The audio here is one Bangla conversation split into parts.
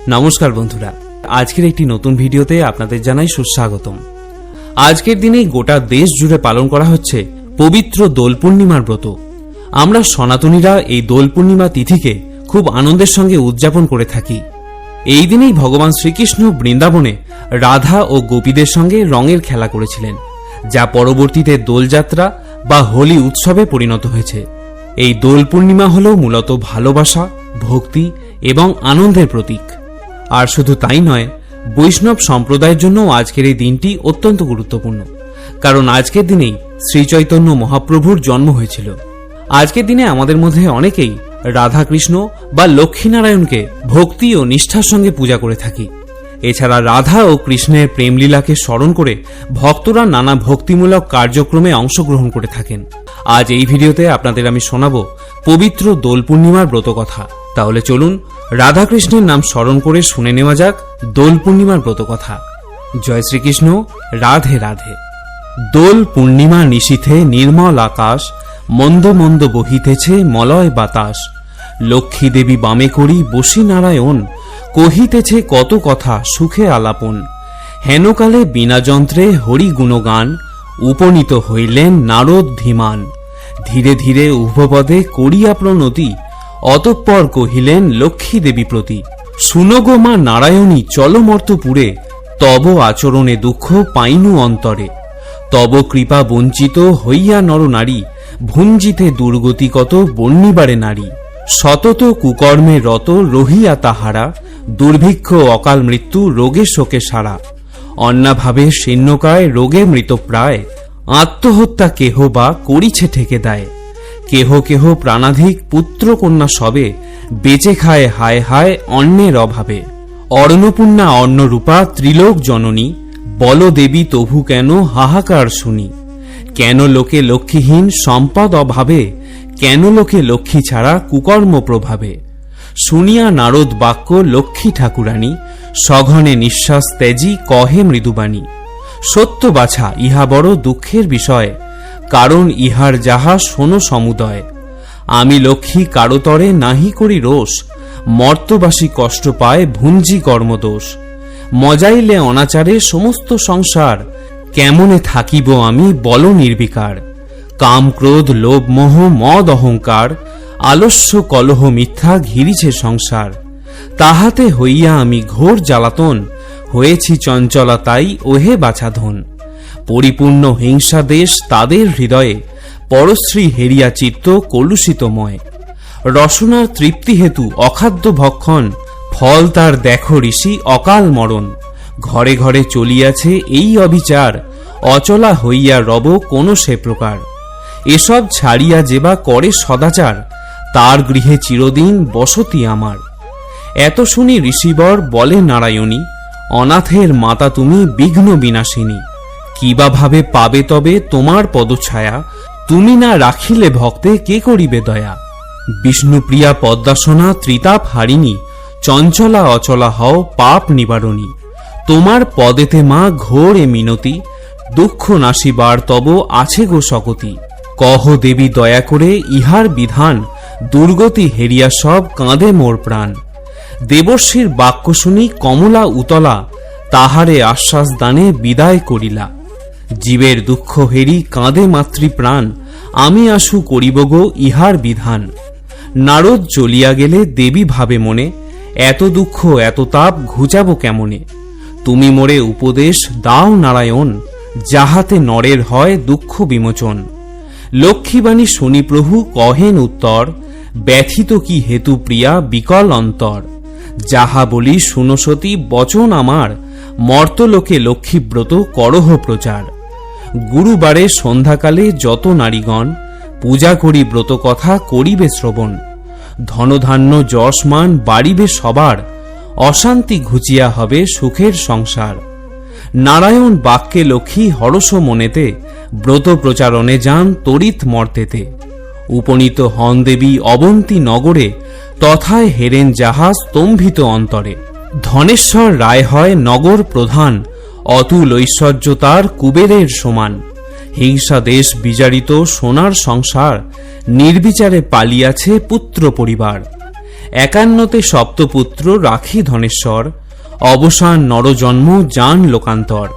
নমস্কার বন্ধুরা, আজকের একটি নতুন ভিডিওতে আপনাদের জানাই সুস্বাগতম। আজকের দিনেই গোটা দেশ জুড়ে পালন করা হচ্ছে পবিত্র দোল পূর্ণিমার ব্রত। আমরা সনাতনীরা এই দোল পূর্ণিমা তিথিকে খুব আনন্দের সঙ্গে উদযাপন করে থাকি। এই দিনেই ভগবান শ্রীকৃষ্ণ বৃন্দাবনে রাধা ও গোপীদের সঙ্গে রঙের খেলা করেছিলেন, যা পরবর্তীতে দোলযাত্রা বা হোলি উৎসবে পরিণত হয়েছে। এই দোল পূর্ণিমা হল মূলত ভালোবাসা, ভক্তি এবং আনন্দের প্রতীক। আর শুধু তাই নয়, বৈষ্ণব সম্প্রদায়ের জন্য আজকের এই দিনটি অত্যন্ত গুরুত্বপূর্ণ, কারণ আজকের দিনেই শ্রীচৈতন্য মহাপ্রভুর জন্ম হয়েছিল। আজকের দিনে আমাদের মধ্যে অনেকেই রাধাকৃষ্ণ বা লক্ষ্মীনারায়ণকে ভক্তি ও নিষ্ঠার সঙ্গে পূজা করে থাকি। এছাড়া রাধা ও কৃষ্ণের প্রেমলীলাকে স্মরণ করে ভক্তরা নানা ভক্তিমূলক কার্যক্রমে অংশগ্রহণ করে থাকেন। আজ এই ভিডিওতে আপনাদের আমি শোনাব পবিত্র দোল পূর্ণিমার ব্রত কথা। তাহলে চলুন রাধাকৃষ্ণের নাম স্মরণ করে শুনে নেওয়া যাক দোল পূর্ণিমার ব্রত কথা। জয় শ্রীকৃষ্ণ, রাধে রাধে। দোল পূর্ণিমা নিশীথে নির্মল আকাশ, মন্দ মন্দ বহিতেছে মলয় বাতাস। লক্ষ্মী দেবী বামে করি বসি নারায়ণ, কহিতেছে কত কথা সুখে আলাপন। হেনকালে বিনা যন্ত্রে হরি গুণগান, উপনীত হইলেন নারদ ধীমান। ধীরে ধীরে উভপদে করিয়া প্রণতি, অতঃপর কহিলেন লক্ষ্মী দেবী প্রতি। শুনো গো মা নারায়ণী চলমর্তপুরে, তব আচরণে দুঃখ পাইনু অন্তরে। তব কৃপা বঞ্চিত হইয়া নরনারী, ভুঞ্জিতে দুর্গতি কত বর্ণিবারে নারী। সতত কুকর্মে রত রহিয়া তাহারা, দুর্ভিক্ষ অকাল মৃত্যু রোগে শোকে সারা। অন্নাভাবে শীর্ণকায় রোগে মৃতপ্রায়, আত্মহত্যা কেহ বা করিছে ঠেকে দেয়। কেহ কেহ প্রাণাধিক পুত্র কন্যা সবে, বেঁচে খায় হায় হায় অন্নের অভাবে। অর্ণপূর্ণা অন্নরূপা ত্রিলোক জননী, বল দেবী তবু কেন হাহাকার শুনি। কেন লোকে লক্ষ্মীহীন সম্পদ অভাবে, কেন লোকে লক্ষ্মী ছাড়া কুকর্ম প্রভাবে। শুনিয়া নারদ বাক্য লক্ষ্মী ঠাকুরানী, সঘনে নিঃশ্বাস ত্যাজি কহে মৃদুবাণী। সত্য বাছা ইহা বড় দুঃখের বিষয়, কারণ ইহার যাহা শোনো সমুদয়। আমি লক্ষ্মী কারোতরে নাহি করি রোষ, মর্তবাসী কষ্ট পায় ভুঞ্জি কর্মদোষ। মজাইলে অনাচারে সমস্ত সংসার, কেমনে থাকিব আমি বল নির্বিকার। কাম ক্রোধ লোভ মোহ মদ অহংকার, আলস্য কলহ মিথ্যা ঘিরিছে সংসার। তাহাতে হইয়া আমি ঘোর জ্বালাতন, হয়েছি চঞ্চলা তাই ওহে বাছাধন। পরিপূর্ণ হিংসা দেশ তাদের হৃদয়ে, পরশ্রী হেরিয়া চিত্ত কলুষিতময়। রসনার তৃপ্তি হেতু অখাদ্য ভক্ষণ, ফল তার দেখো ঋষি অকাল মরণ। ঘরে ঘরে চলিয়াছে এই অবিচার, অচলা হইয়া রব কোন সে প্রকার। এসব ছাড়িয়া যেবা করে সদাচার, তার গৃহে চিরদিন বসতি আমার। এত শুনি ঋষিবর বলে নারায়ণী, অনাথের মাতা তুমি বিঘ্ন বিনাশিনী। কিবা ভাবে পাবে তবে তোমার পদছায়া, তুমি না রাখিলে ভক্তে কে করিবে দয়া। বিষ্ণুপ্রিয়া পদ্মাসনা ত্রিতাপ হারিণী, চঞ্চলা অচলা হও পাপ নিবারণী। তোমার পদেতে মা ঘোর এ মিনতি, দুঃখ নাশিবার তব আছে গো শকতি। কহ দেবী দয়া করে ইহার বিধান, দুর্গতি হেরিয়া সব কাঁদে মোর প্রাণ। দেবর্ষীর বাক্য শুনি কমলা উতলা, তাহারে আশ্বাস দানে বিদায় করিলা। জীবের দুঃখ হেরি কাঁদে মাতৃ প্রাণ, আমি আশু করিব গো ইহার বিধান। নারদ চলিয়া গেলে দেবী ভাবে মনে, এত দুঃখ এত তাপ ঘুচাব কেমনে। তুমি মোরে উপদেশ দাও নারায়ণ, যাহাতে নরের হয় দুঃখ বিমোচন। লক্ষ্মীবাণী শনি প্রভু কহেন উত্তর, ব্যথিত কি হেতু প্রিয়া বিকল অন্তর। যাহা বলি শুনসতী বচন আমার, মর্তলোকে লক্ষ্মীব্রত করহ প্রচার। গুরুবারে সন্ধ্যাকালে যত নারীগণ, পূজা করি ব্রত কথা করিবে শ্রবণ। ধনধান্য যশমান বাড়িবে সবার, অশান্তি ঘুচিয়া হবে সুখের সংসার। নারায়ণ বাক্যে লক্ষ্মী হরস মনেতে, ব্রত প্রচারণে যান তড়িৎ মর্তেতে। উপনীত হন দেবী অবন্তী নগরে, তথায় হেরেন যাহা স্তম্ভিত অন্তরে। ধনেশ্বর রায় হয় নগর প্রধান, অতুল ঐশ্বর্য তার কুবেরের সমান। হিংসা দেশ বিজারিত সোনার সংসার, নির্বিচারে পালিয়াছে পুত্র পরিবার। 51 সপ্তপুত্র রাখি ধনেশ্বর, অবসান নরজন্ম যান লোকান্তর।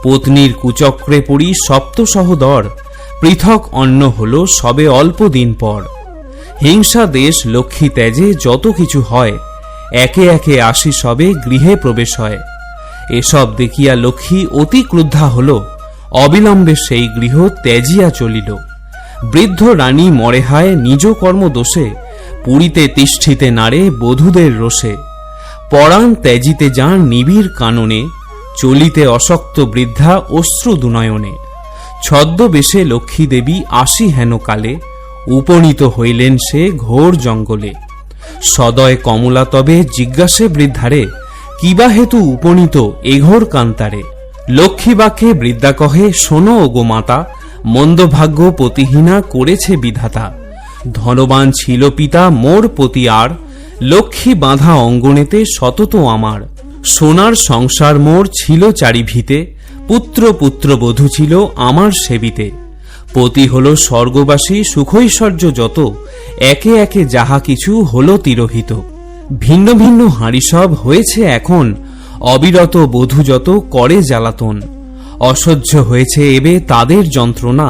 পত্নীর কুচক্রে পড়ি সপ্ত সহোদর, পৃথক অন্ন হল সবে অল্প দিন পর। হিংসা দেশ লক্ষ্মী ত্যাজে যত কিছু হয়, একে একে আসি সবে গৃহে প্রবেশ হয়। এসব দেখিয়া লক্ষ্মী অতি ক্রুদ্ধা হল, অবিলম্বে সেই গৃহ ত্যাজিয়া চলিল। বৃদ্ধ রানী মরে হায় নিজ কর্ম দোষে, পুরীতে তিষ্ঠিতে নারে বধূদের রোষে। পরাণ ত্যাজিতে যান নিবিড় কাননে, চলিতে অশক্ত বৃদ্ধা অশ্রু দুনয়নে। ছদ্মবেশে লক্ষ্মী দেবী আসি হেন কালে, উপনীত হইলেন সে ঘোর জঙ্গলে। সদয় কমলা তবে জিজ্ঞাসে বৃদ্ধারে, কিবা হেতু উপনীত এঘোর কান্তারে। লক্ষ্মী বাক্যে বৃদ্ধা কহে, শোনো ওগো মাতা, মন্দভাগ্য পতিহীনা করেছে বিধাতা। ধনবান ছিল পিতা মোর পতি আর, লক্ষ্মী বাঁধা অঙ্গনেতে সতত আমার। সোনার সংসার মোর ছিল চারিভিতে, পুত্র পুত্রবধূ ছিল আমার সেবিতে। পতি হল স্বর্গবাসী সুখৈশ্বর্য যত, একে একে যাহা কিছু হল তিরোহিত। ভিন্ন ভিন্ন হাঁড়ি সব হয়েছে এখন, অবিরত বধূ যত করে জ্বালাতন। অসহ্য হয়েছে এবে তাদের যন্ত্রণা,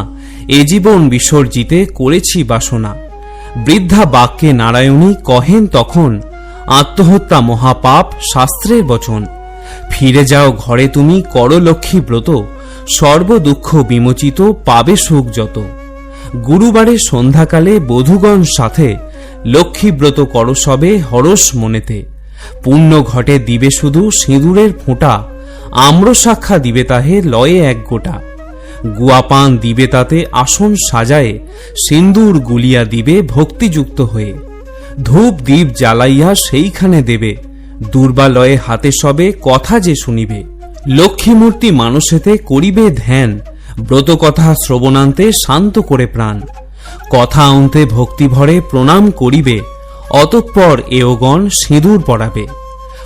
এ জীবন বিসর্জিতে করেছি বাসনা। বৃদ্ধা বাক্যে নারায়ণী কহেন তখন, আত্মহত্যা মহাপাপ শাস্ত্রের বচন। ফিরে যাও ঘরে তুমি করো লক্ষ্মী ব্রত, সর্বদুঃখ বিমোচিত পাবে সুখ যত। গুরুবারে সন্ধ্যাকালে বধূগণ সাথে, লক্ষ্মী ব্রত করো সবে হরস মনেতে। পুণ্য ঘটে দিবে শুধু সিঁদুরের ফোঁটা, আম্র সাক্ষা দিবে তাহে লয়ে এক গোটা। গুয়াপান দিবে তাতে আসন সাজায়ে, সিন্দুর গুলিয়া দিবে ভক্তিযুক্ত হয়ে। ধূপ দ্বীপ জ্বালাইয়া সেইখানে দেবে, দুর্বালয়ে হাতে সবে কথা যে শুনিবে। লক্ষ্মীমূর্তি মানসেতে করিবে ধ্যান, ব্রত কথা শ্রবণান্তে শান্ত করে প্রাণ। কথা অন্তে ভক্তি ভরে প্রণাম করিবে, অতঃপর এওগণ সিঁদুর পরাবে।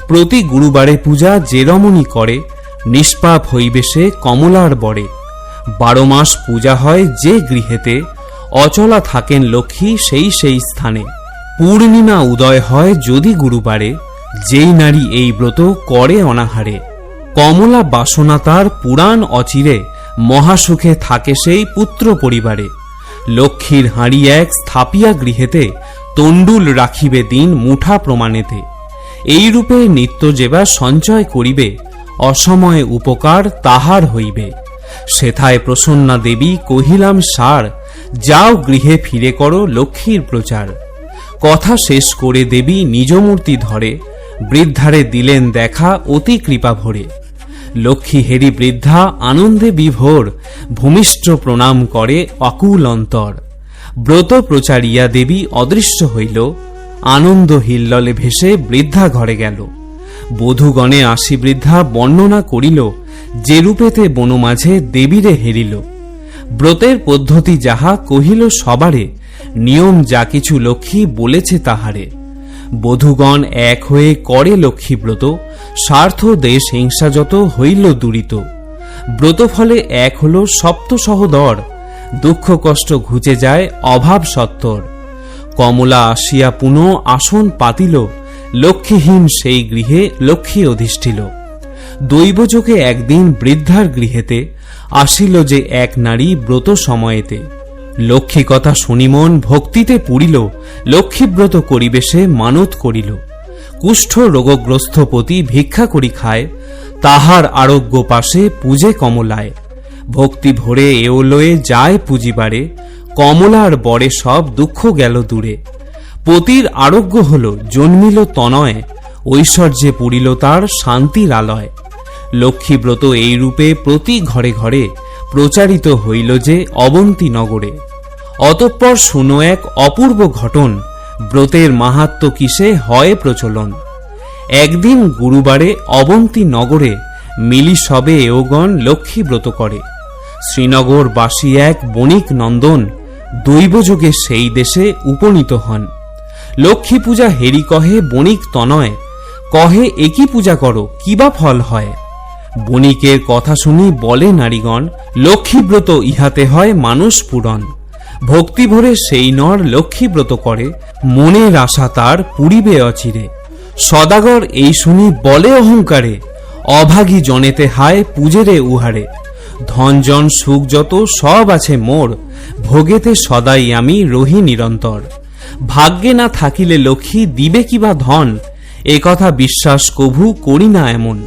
প্রতি গুরুবারে পূজা যে রমণী করে, নিষ্পাপ হইবে সে কমলার বরে। 12 মাস পূজা হয় যে গৃহেতে, অচলা থাকেন লক্ষ্মী সেই সেই স্থানে। পূর্ণিমা উদয় হয় যদি গুরুবারে, যেই নারী এই ব্রত করে অনাহারে। কমলা বাসনা তার পুরাণ অচিরে, মহাসুখে থাকে সেই পুত্র পরিবারে। লক্ষ্মীর হাঁড়ি এক স্থাপিয়া গৃহেতে, তণ্ডুল রাখিবে দিন মুঠা প্রমাণেতে। এই রূপে নিত্য যেবা সঞ্চয় করিবে, অসময়ে উপকার তাহার হইবে। সেথায় প্রসন্না দেবী কহিলাম সার, যাও গৃহে ফিরে করো লক্ষ্মীর প্রচার। কথা শেষ করে দেবী নিজ মূর্তি ধরে, বৃদ্ধারে দিলেন দেখা অতি কৃপা ভরে। লক্ষ্মী হেরি বৃদ্ধা আনন্দে বিভোর, ভূমিষ্ঠ প্রণাম করে অকুল অন্তর। ব্রত প্রচারিয়া দেবী অদৃশ্য হইল, আনন্দ হিল্ললে ভেসে বৃদ্ধা ঘরে গেল। বধূগণে আসি বৃদ্ধা বর্ণনা করিল, যে রূপেতে বনমাঝে দেবীরে হেরিল। ব্রতের পদ্ধতি যাহা কহিল সবারে, নিয়ম যা কিছু লক্ষ্মী বলেছে তাহারে। বধূগণ এক হয়ে করে লক্ষ্মী ব্রত, স্বার্থ দেশ হিংসা যত হইল দূরিত। ব্রত ফলে এক হল সপ্ত সহোদর, দুঃখ কষ্ট ঘুচে যায় অভাব সত্তর। কমলা আসিয়া পুনঃ আসন পাতিল, লক্ষ্মীহীন সেই গৃহে লক্ষ্মী অধিষ্ঠিল। দৈবযোগে একদিন বৃদ্ধার গৃহেতে, আসিল যে এক নারী ব্রত সময়েতে। লক্ষ্মী কথা শুনিমন ভক্তিতে পুরিল, লক্ষ্মীব্রত করিবে সে মানত করিল। কুষ্ঠ রোগগ্রস্ত পতি ভিক্ষা করি খায়, তাহার আরোগ্য পাশে পূজে কমলায়। ভক্তি ভরে এওলয়ে যায় পুজিবারে, কমলার বরে সব দুঃখ গেল দূরে। পতির আরোগ্য হল জন্মিল তনয়, ঐশ্বর্যে পুরিল তার শান্তির আলয়। লক্ষ্মীব্রত এই রূপে প্রতি ঘরে ঘরে, প্রচারিত হইল যে অবন্তী নগরে। অতঃপর শুনো এক অপূর্ব ঘটন, ব্রতের মাহাত্ম্য কিসে হয় প্রচলন। একদিন গুরুবারে অবন্তী নগরে, মিলি সবে এওগণ লক্ষ্মী ব্রত করে। শ্রীনগর বাসী এক বণিক নন্দন, দৈবযোগে সেই দেশে উপনীত হন। লক্ষ্মী পূজা হেরি কহে বণিক তনয়, কহে একই পূজা করো কিবা ফল হয়। বণিকের কথা শুনি বলে নারীগণ, লক্ষ্মীব্রত ইহাতে হয় মানুষ পূরণ। ভক্তি ভরে সেই নর লক্ষ্মীব্রত করে, মনের আশা তার পুরিবে অচিরে। সদাগর এই শুনি বলে অহংকারে, অভাগী জনেতে হায় পূজেরে উহারে। ধনজন সুখ যত সব আছে মোর, ভোগেতে সদাই আমি রহি নিরন্তর। ভাগ্যে না থাকিলে লক্ষ্মী দিবে কিবা ধন, এ কথা বিশ্বাস কভু করি না এমন।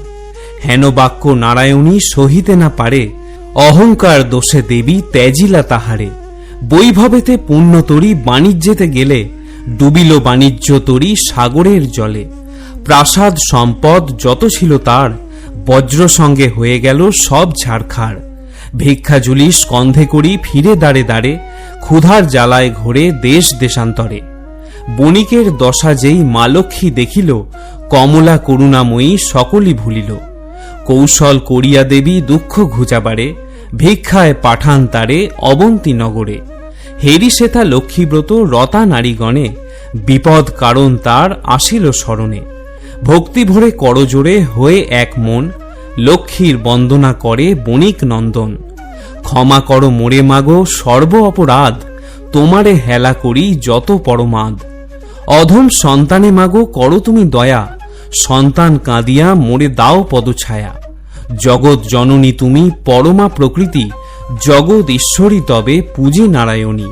হেন বাক্য নারায়ণী সহিতে না পারে, অহংকার দোষে দেবী ত্যাজিলা তাহারে। বৈভবেতে পুণ্য তরি বাণিজ্যেতে গেলে, ডুবিল বাণিজ্য তরি সাগরের জলে। প্রাসাদ সম্পদ যত ছিল তার, বজ্র সঙ্গে হয়ে গেল সব ছাড়খাড়। ভিক্ষা ঝুলি স্কন্ধে করি ফিরে দাঁড়ে দাঁড়ে, ক্ষুধার জ্বালায় ঘোরে দেশ দেশান্তরে। বণিকের দশা যেই মা লক্ষ্মী দেখিল, কমলা করুণাময়ী সকলই ভুলিল। কৌশল করিয়া দেবী দুঃখ ঘুচাবারে, ভিক্ষায় পাঠান তারে অবন্তী নগরে। হেরি সেথা লক্ষ্মীব্রত রতা নারীগণে, বিপদ কারণ তার আসিল স্মরণে। ভক্তি ভরে করজোড়ে হয়ে এক মন, লক্ষ্মীর বন্দনা করে বণিক নন্দন। ক্ষমা করো মোরে মাগো সর্ব অপরাধ, তোমারে হেলা করি যত পরমাদ। অধম সন্তানে মাগো করো তুমি দয়া, সন্তান কাঁদিয়া মোরে দাও পদছায়া। জগৎ জননী তুমি পরমা প্রকৃতি, জগৎ ঈশ্বরী তবে পূজে নারায়ণী।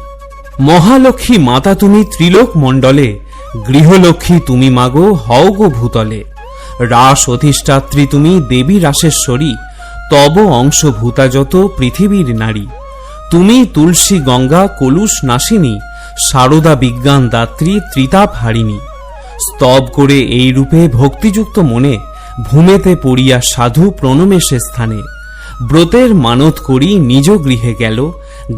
মহালক্ষ্মী মাতা তুমি ত্রিলোক মণ্ডলে, গৃহলক্ষ্মী তুমি মাগো হও গো ভূতলে। রাস অধিষ্ঠাত্রী তুমি দেবী রাসেশ্বরী, তব অংশভূতা যত পৃথিবীর নারী। তুমি তুলসী গঙ্গা কলুষ নাশিনী, সারদা বিজ্ঞান দাত্রী ত্রিতাপ হারিণী। স্তব করে এই রূপে ভক্তিযুক্ত মনে, ভূমেতে পড়িয়া সাধু প্রণমে সে স্থানে। ব্রতের মানত করি নিজ গৃহে গেল,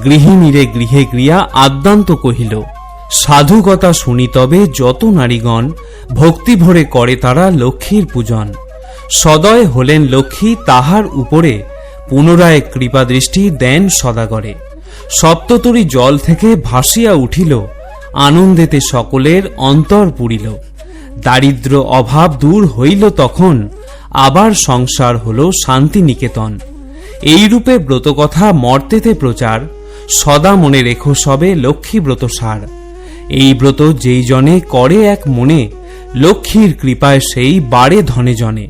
গৃহিণীরে গৃহে গৃহা আদ্যান্ত কহিল। সাধুকতা শুনি তবে যত নারীগণ, ভক্তি ভরে করে তারা লক্ষ্মীর পূজন। সদয় হলেন লক্ষ্মী তাহার উপরে, পুনরায় কৃপা দৃষ্টি দেন সদাগরে। সপ্ততরী জল থেকে ভাসিয়া উঠিল, আনন্দেতে সকলের অন্তর পুরিল। দারিদ্র অভাব দূর হইল তখন, আবার সংসার হল শান্তি নিকেতন। এইরূপে ব্রতকথা মর্তেতে প্রচার, সদা মনে রেখো সবে লক্ষ্মী ব্রত সার। এই ব্রত যেই জনে করে এক মনে, লক্ষ্মীর কৃপায় সেই বাড়ে ধনে জনে।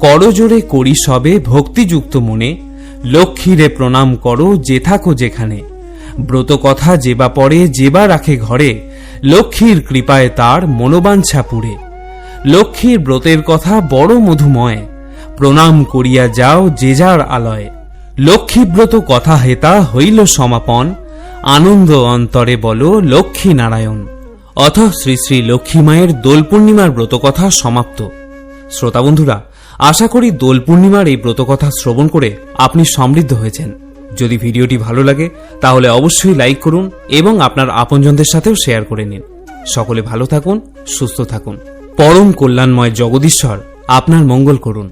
করজোড়ে করি সবে ভক্তিযুক্ত মনে, লক্ষ্মীরে প্রণাম করো যে থাকো যেখানে। ব্রত কথা যেবা পড়ে যেবা রাখে ঘরে, লক্ষ্মীর কৃপায় তার মনোবাঞ্ছা পুরে। লক্ষ্মীর ব্রতের কথা বড় মধুময়, প্রণাম করিয়া যাও যে যার আলয়ে। লক্ষ্মীব্রত কথা হেতা হইল সমাপন, আনন্দ অন্তরে বলো লক্ষ্মী নারায়ণ। অথ শ্রী শ্রী লক্ষ্মী মায়ের দোল পূর্ণিমার ব্রতকথা সমাপ্ত। শ্রোতা বন্ধুরা, আশা করি দোল পূর্ণিমার এই ব্রতকথা শ্রবণ করে আপনি সমৃদ্ধ হয়েছেন। যদি ভিডিওটি ভালো লাগে তাহলে অবশ্যই লাইক করুন এবং আপনার আপনজনদের সাথেও শেয়ার করে নিন। সকলে ভালো থাকুন, সুস্থ থাকুন। পরম কল্যাণময় জগদীশ্বর আপনার মঙ্গল করুন।